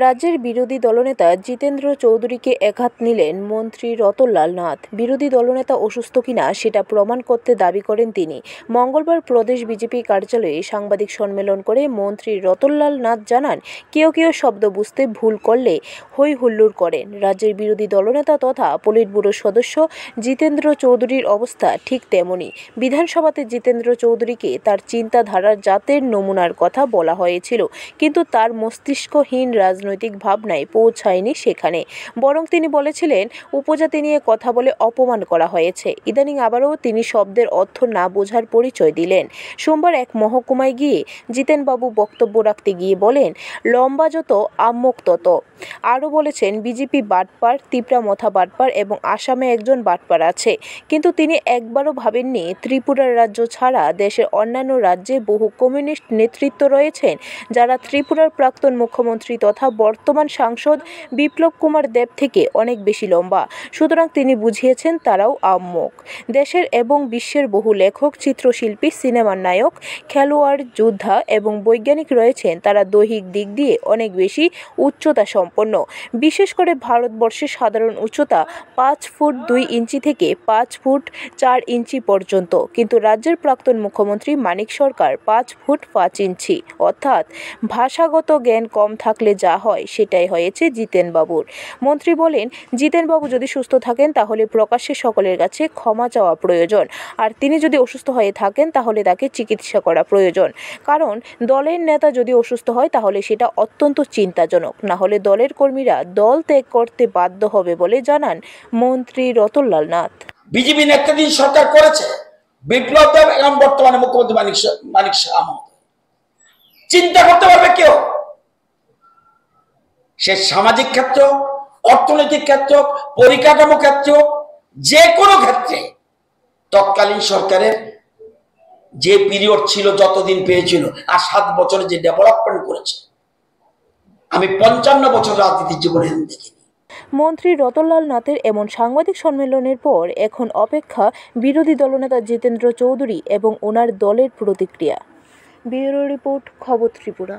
রাজ্যের বিরোধী দলনেতা জিতেন্দ্র চৌধুরীকে একহাত নিলেন মন্ত্রী রতনলাল নাথ। বিরোধী দলনেতা অসুস্থ কিনা সেটা প্রমাণ করতে দাবি করেন তিনি। মঙ্গলবার প্রদেশ বিজেপি কার্যালয়ে সাংবাদিক সম্মেলন করে মন্ত্রী রতনলাল নাথ জানান, কেউ শব্দ বুঝতে ভুল করলে হই হুল্লোড় করেন। রাজ্যের বিরোধী দলনেতা তথা পলিট ব্যুরো সদস্য জিতেন্দ্র চৌধুরীর অবস্থা ঠিক তেমনই। বিধানসভাতে জিতেন্দ্র চৌধুরীকে তার চিন্তাধারার জাতের নমুনার কথা বলা হয়েছিল, কিন্তু তার মস্তিষ্কহীন রাজনৈতিক ভাবনায় পৌঁছায়নি সেখানে। বরং তিনি বলেছিলেন, উপজাতি নিয়ে কথা বলে অপমান করা হয়েছে। ইদানিং আবারও তিনি শব্দের অর্থ না বোঝার পরিচয় দিলেন। সোমবার এক মহকুমায় গিয়ে জিতেনবাবু বক্তব্য রাখতে গিয়ে বলেন, লম্বা যত আম্মক তত। আরও বলেছেন, বিজেপি বাটপার, তিপ্রা মথা বাটপার এবং আসামে একজন বাটপার আছে। কিন্তু তিনি একবারও ভাবেননি ত্রিপুরার রাজ্য ছাড়া দেশের অন্যান্য রাজ্যে বহু কমিউনিস্ট নেতৃত্ব রয়েছেন, যারা ত্রিপুরার প্রাক্তন মুখ্যমন্ত্রী তথা বর্তমান সাংসদ বিপ্লব কুমার দেব থেকে অনেক বেশি লম্বা। সুতরাং তিনি বুঝিয়েছেন তারাও আম্মক। দেশের এবং বিশ্বের বহু লেখক, চিত্রশিল্পী, সিনেমার নায়ক, খেলোয়াড়, যোদ্ধা এবং বৈজ্ঞানিক রয়েছেন, তারা দৈহিক দিক দিয়ে অনেক বেশি উচ্চতা সম্পন্ন। বিশেষ করে ভারতবর্ষের সাধারণ উচ্চতা 5 ফুট 2 ইঞ্চি থেকে 5 ফুট 4 ইঞ্চি পর্যন্ত, কিন্তু রাজ্যের প্রাক্তন মুখ্যমন্ত্রী মানিক সরকার 5 ফুট 5 ইঞ্চি। অর্থাৎ ভাষাগত জ্ঞান কম থাকলে যা হয় সেটাই হয়েছে জিতেনবাবুর। মন্ত্রী বলেন, জিতেনবাবু যদি সুস্থ থাকেন তাহলে প্রকাশ্যে সকলের কাছে ক্ষমা চাওয়া প্রয়োজন, আর তিনি যদি অসুস্থ হয়ে থাকেন তাহলে তাকে চিকিৎসা করা প্রয়োজন। কারণ দলের নেতা যদি অসুস্থ হয় তাহলে সেটা অত্যন্ত চিন্তাজনক। না হলে দলের কর্মীরা দল ত্যাগ করতে বাধ্য হবে বলে জানান মন্ত্রী রতনলাল নাথ। বিজেপি নেতৃত্বাধীন সরকার করেছে, বিপ্লব দেব এবং বর্তমানে মুখ্যমন্ত্রী মানিক শাহ চিন্তা করতে পারবে কেউ? সে সামাজিক ক্ষেত্র, অর্থনৈতিক ক্ষেত্র, পরিকাঠামো ক্ষেত্র, যে কোনো ক্ষেত্রে তৎকালীন সরকারের যে পিরিয়ড ছিল, যতদিন পেয়েছিল, আর 7 বছরে যে ডেভেলপমেন্ট করেছে, আমি 55 বছর রাজনীতির জীবনে দেখিনি। মন্ত্রী রতনলাল নাথের এমন সাংবাদিক সম্মেলনের পর এখন অপেক্ষা বিরোধী দলনেতা জিতেন্দ্র চৌধুরী এবং ওনার দলের প্রতিক্রিয়া। ব্যুরো রিপোর্ট, খবর ত্রিপুরা।